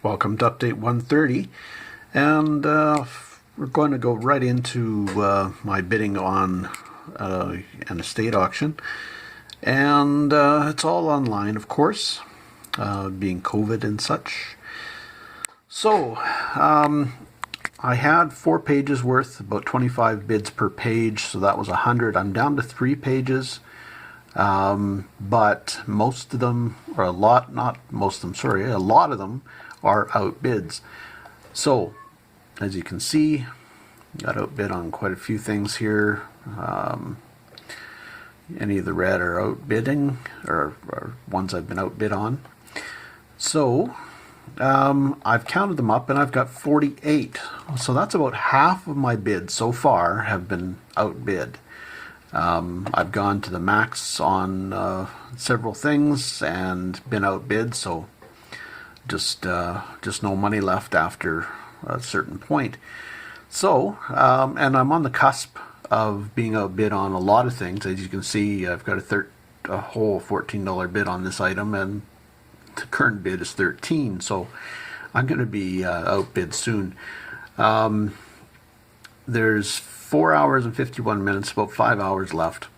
Welcome to Update 130, and we're going to go right into my bidding on an estate auction, and it's all online, of course, being COVID and such. So, I had 4 pages worth, about 25 bids per page, so that was 100. I'm down to 3 pages. But most of them, or a lot of them are outbids. So, as you can see, got outbid on quite a few things here. Any of the red are outbidding, or ones I've been outbid on. So, I've counted them up and I've got 48. So that's about half of my bids so far have been outbid. I've gone to the max on several things and been outbid, so just no money left after a certain point. So, and I'm on the cusp of being outbid on a lot of things. As you can see, I've got a whole $14 bid on this item, and the current bid is $13. So I'm going to be outbid soon. There's 4 hours and 51 minutes, about 5 hours left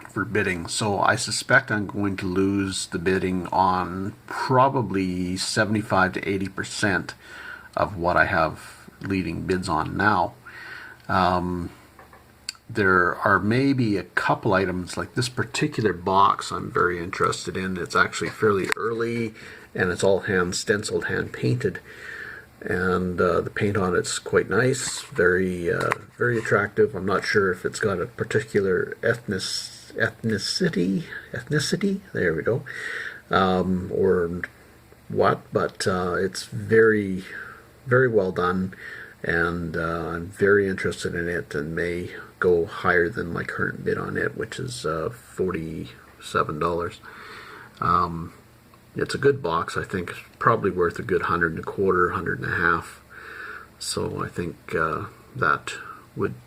for bidding. So I suspect I'm going to lose the bidding on probably 75 to 80% of what I have leading bids on now. There are maybe a couple items, like this particular box I'm very interested in. It's actually fairly early, and it's all hand stenciled, hand painted. And the paint on it's quite nice, very attractive. I'm not sure if it's got a particular ethnicity, there we go, or what, but it's very well done, and I'm very interested in it and may go higher than my current bid on it, which is $47. It's a good box. I think it's probably worth a good 100 and a quarter, 100 and a half. So I think that would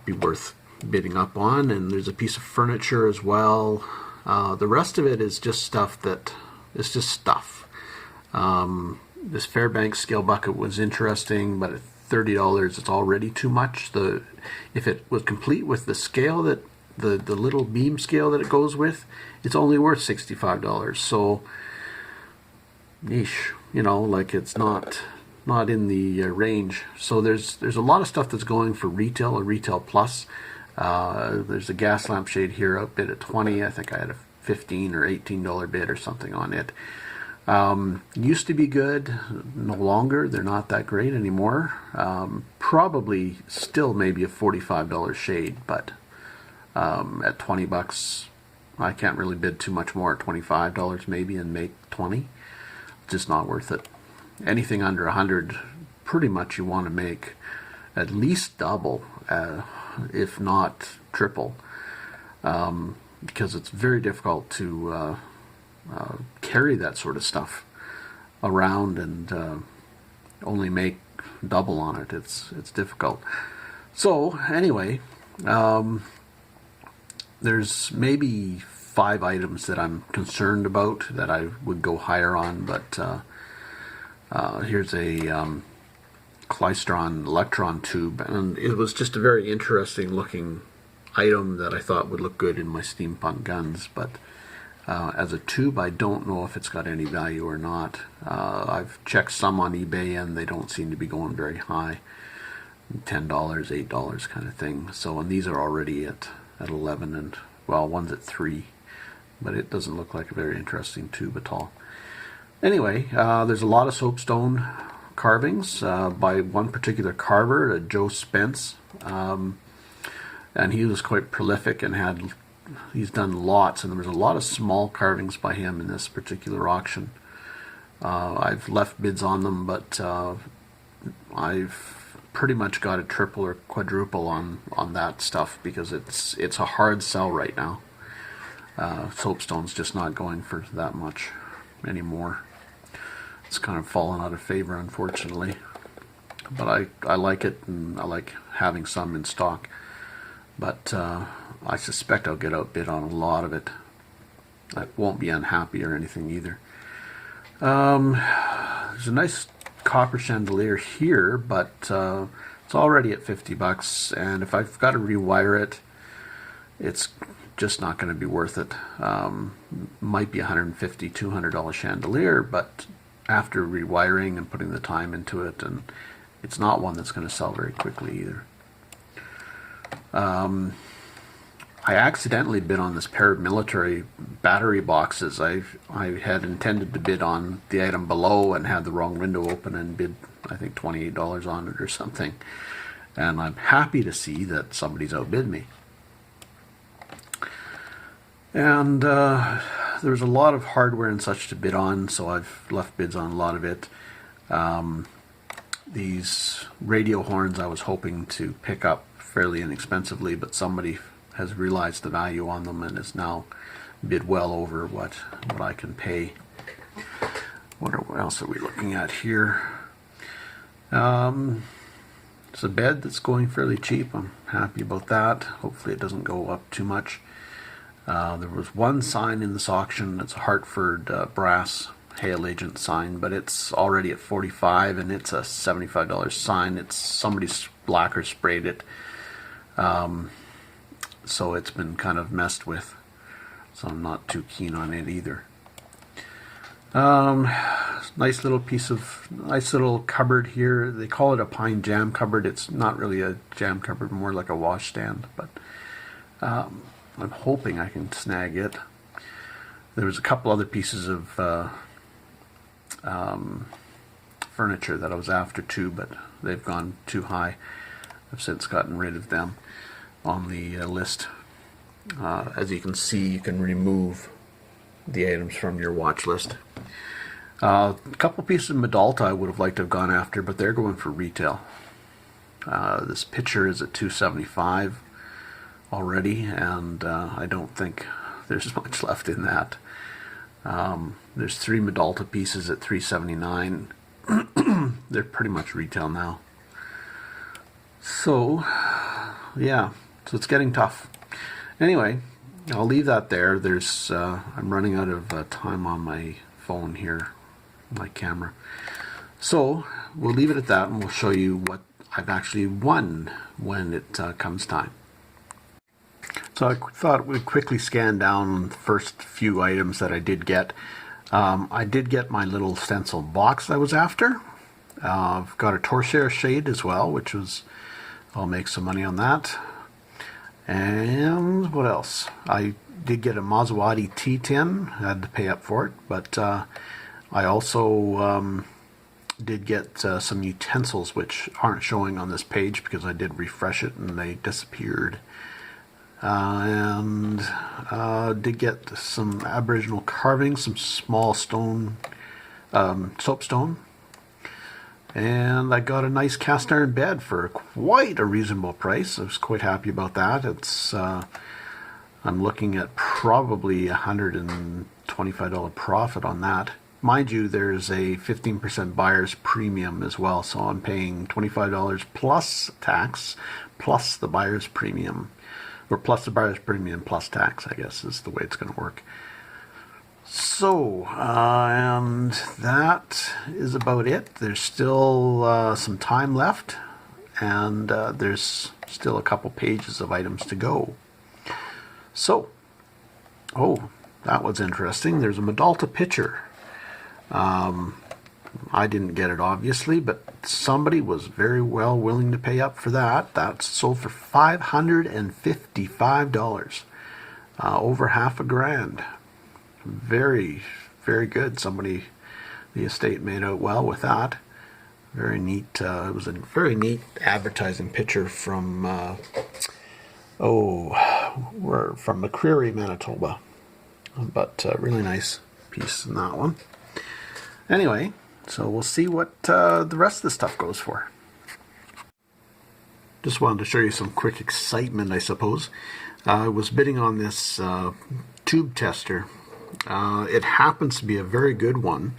be worth bidding up on. And there's a piece of furniture as well. The rest of it is just stuff that is just stuff. This Fairbanks scale bucket was interesting, but at $30 it's already too much. If it was complete with the scale that the little beam scale that it goes with, it's only worth $65. So, niche, like it's not in the range. So there's a lot of stuff that's going for retail or retail plus. There's a gas lampshade here outbid at $20. I think I had a $15 or $18 bid or something on it. Used to be good, no longer. They're not that great anymore. Probably still maybe a $45 shade, but at $20, I can't really bid too much more at $25 maybe and make 20. Just not worth it. Anything under 100, pretty much you want to make at least double, if not triple, because it's very difficult to carry that sort of stuff around and only make double on it. It's difficult. So anyway, there's maybe 5 items that I'm concerned about that I would go higher on, but here's a Klystron electron tube, and it was just a very interesting looking item that I thought would look good in my steampunk guns, but as a tube I don't know if it's got any value or not. I've checked some on eBay and they don't seem to be going very high, $10, $8 kind of thing. So, and these are already at 11, and well, one's at 3, but it doesn't look like a very interesting tube at all. Anyway, there's a lot of soapstone carvings by one particular carver, Joe Spence, and he was quite prolific and he's done lots, and there was a lot of small carvings by him in this particular auction. I've left bids on them, but I've pretty much got a triple or quadruple on that stuff because it's a hard sell right now. Soapstone's just not going for that much anymore. It's kind of fallen out of favor, unfortunately. But I like it, and I like having some in stock. But I suspect I'll get outbid on a lot of it. I won't be unhappy or anything either. There's a nice copper chandelier here, but it's already at $50, and if I've got to rewire it, it's just not going to be worth it. Might be $150, $200 chandelier, but after rewiring and putting the time into it, and it's not one that's going to sell very quickly either. I accidentally bid on this pair of military battery boxes. I had intended to bid on the item below and had the wrong window open and bid, I think, $28 on it or something. And I'm happy to see that somebody's outbid me. And there was a lot of hardware and such to bid on, so I've left bids on a lot of it. These radio horns I was hoping to pick up fairly inexpensively, but somebody has realized the value on them and has now bid well over what I can pay. What else are we looking at here? It's a bed that's going fairly cheap. I'm happy about that. Hopefully it doesn't go up too much. There was one sign in this auction. It's a Hartford brass hail agent sign, but it's already at $45, and it's a $75 sign. It's somebody's lacquer sprayed it, so it's been kind of messed with. So I'm not too keen on it either. Nice little cupboard here. They call it a pine jam cupboard. It's not really a jam cupboard, more like a washstand, but I'm hoping I can snag it. There was a couple other pieces of furniture that I was after too, but they've gone too high. I've since gotten rid of them on the list. As you can see, you can remove the items from your watch list. A couple pieces of Medalta I would have liked to have gone after, but they're going for retail. This picture is at $275 already, and I don't think there's much left in that. There's 3 Medalta pieces at $379. They're pretty much retail now. So, yeah, so it's getting tough. Anyway, I'll leave that there. There's I'm running out of time on my phone here, my camera. So we'll leave it at that, and we'll show you what I've actually won when it comes time. So I thought we'd quickly scan down the first few items that I did get. I did get my little stencil box I was after. I've got a Torshare shade as well, which was, I'll make some money on that. And what else? I did get a Maserati tea tin. I had to pay up for it, but I also did get some utensils which aren't showing on this page because I did refresh it and they disappeared. And did get some Aboriginal carvings, some small stone, soapstone. And I got a nice cast iron bed for quite a reasonable price. I was quite happy about that. It's I'm looking at probably $125 profit on that. Mind you, there's a 15% buyer's premium as well, so I'm paying $25 plus tax, plus the buyer's premium, or plus the buyer's premium plus tax, I guess is the way it's going to work. So, and that is about it. There's still some time left, and there's still a couple pages of items to go. So, oh, that was interesting. There's a Medalta picture. I didn't get it, obviously, but somebody was very well willing to pay up for that. That sold for $555, over half a grand. Very, very good. Somebody, the estate made out well with that. Very neat. It was a very neat advertising picture from, we're from McCreary, Manitoba. But really nice piece in that one. Anyway, so we'll see what the rest of the stuff goes for. Just wanted to show you some quick excitement, I suppose. I was bidding on this tube tester. It happens to be a very good one.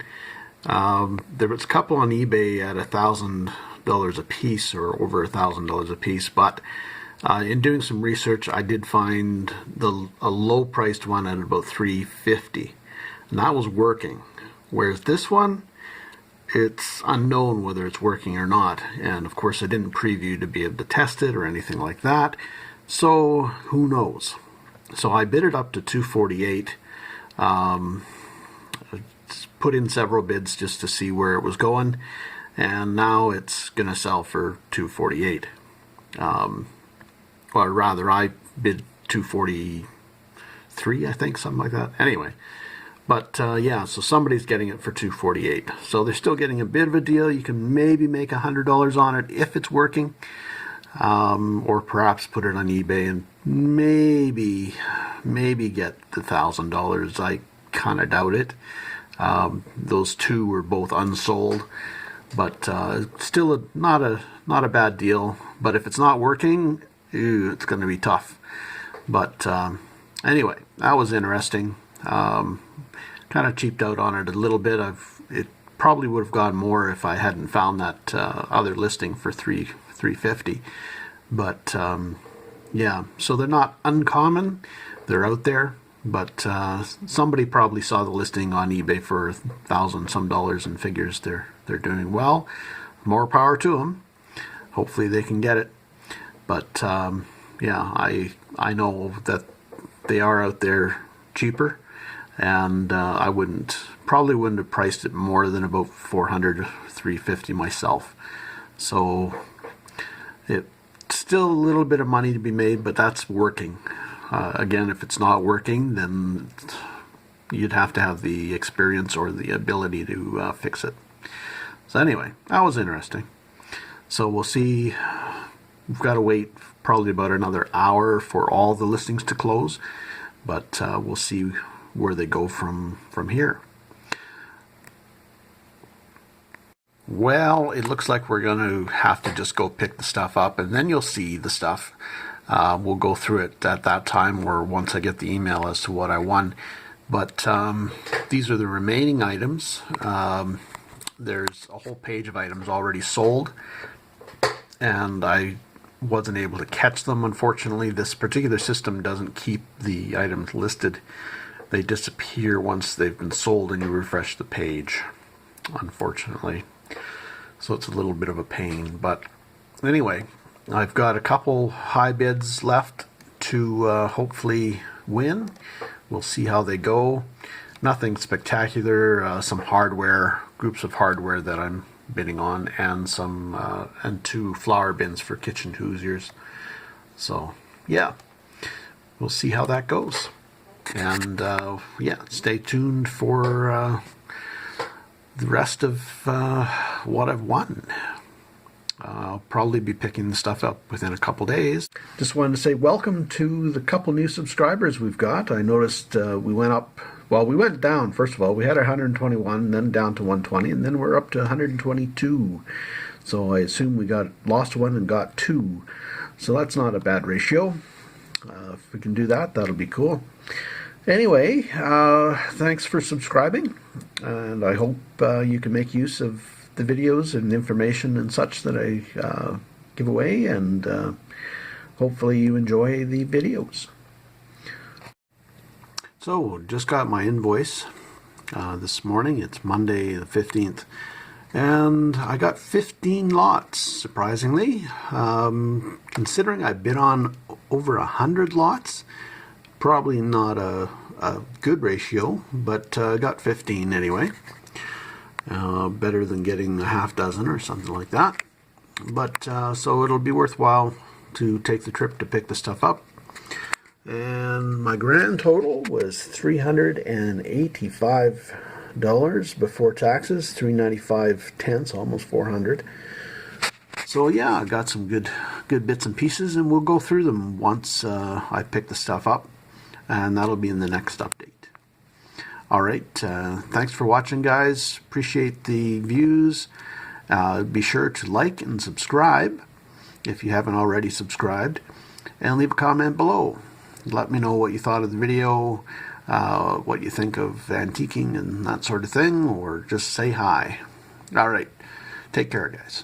There was a couple on eBay at $1,000 a piece, or over $1,000 a piece, but in doing some research, I did find a low-priced one at about $350, and that was working. Whereas this one, it's unknown whether it's working or not. And of course I didn't preview to be able to test it or anything like that. So who knows? So I bid it up to 248. Put in several bids just to see where it was going. And now it's going to sell for 248. Or rather, I bid 243, I think, something like that. Anyway, but yeah, so somebody's getting it for 248. So they're still getting a bit of a deal. You can maybe make $100 on it if it's working, or perhaps put it on eBay and maybe get the $1,000. I kind of doubt it. Those two were both unsold, but still not a bad deal. But if it's not working, it's going to be tough. But anyway, that was interesting. Kind of cheaped out on it a little bit. It probably would have gone more if I hadn't found that other listing for $350. But yeah, so they're not uncommon. They're out there. But somebody probably saw the listing on eBay for $1,000 some and figures they're doing well. More power to them. Hopefully they can get it. But yeah, I know that they are out there cheaper, and I probably wouldn't have priced it more than about $400, $350 myself. So it's still a little bit of money to be made, but that's working. Again, if it's not working, then you'd have to have the experience or the ability to fix it. So anyway, that was interesting. So we'll see. We've got to wait probably about another hour for all the listings to close, but we'll see where they go from here. Well, it looks like we're going to have to just go pick the stuff up, and then you'll see the stuff. We'll go through it at that time, or once I get the email as to what I won. But these are the remaining items. There's a whole page of items already sold, and I wasn't able to catch them, unfortunately. This particular system doesn't keep the items listed. They disappear once they've been sold and you refresh the page, unfortunately. So it's a little bit of a pain. But anyway, I've got a couple high bids left to hopefully win. We'll see how they go. Nothing spectacular. Some hardware, groups of hardware that I'm bidding on, and and 2 flower bins for kitchen hoosiers. So yeah, we'll see how that goes. And yeah, stay tuned for the rest of what I've won. I'll probably be picking the stuff up within a couple days. Just wanted to say welcome to the couple new subscribers we've got. I noticed we went up, well, we went down. First of all, we had 121, then down to 120, and then we're up to 122. So I assume we lost 1 and got 2. So that's not a bad ratio. If we can do that, that'll be cool. Anyway, thanks for subscribing, and I hope you can make use of the videos and information and such that I give away, and hopefully you enjoy the videos. So, just got my invoice this morning. It's Monday the 15th, and I got 15 lots, surprisingly. Considering I bid on over 100 lots, probably not a good ratio, but I got 15 anyway. Better than getting a half dozen or something like that. But so it'll be worthwhile to take the trip to pick the stuff up. And my grand total was $385 before taxes, $395.10, almost $400. So yeah, I got some good bits and pieces, and we'll go through them once I pick the stuff up, and that'll be in the next update. All right, thanks for watching, guys. Appreciate the views. Be sure to like and subscribe if you haven't already subscribed, and leave a comment below. Let me know what you thought of the video, what you think of antiquing and that sort of thing, or just say hi. All right, take care, guys.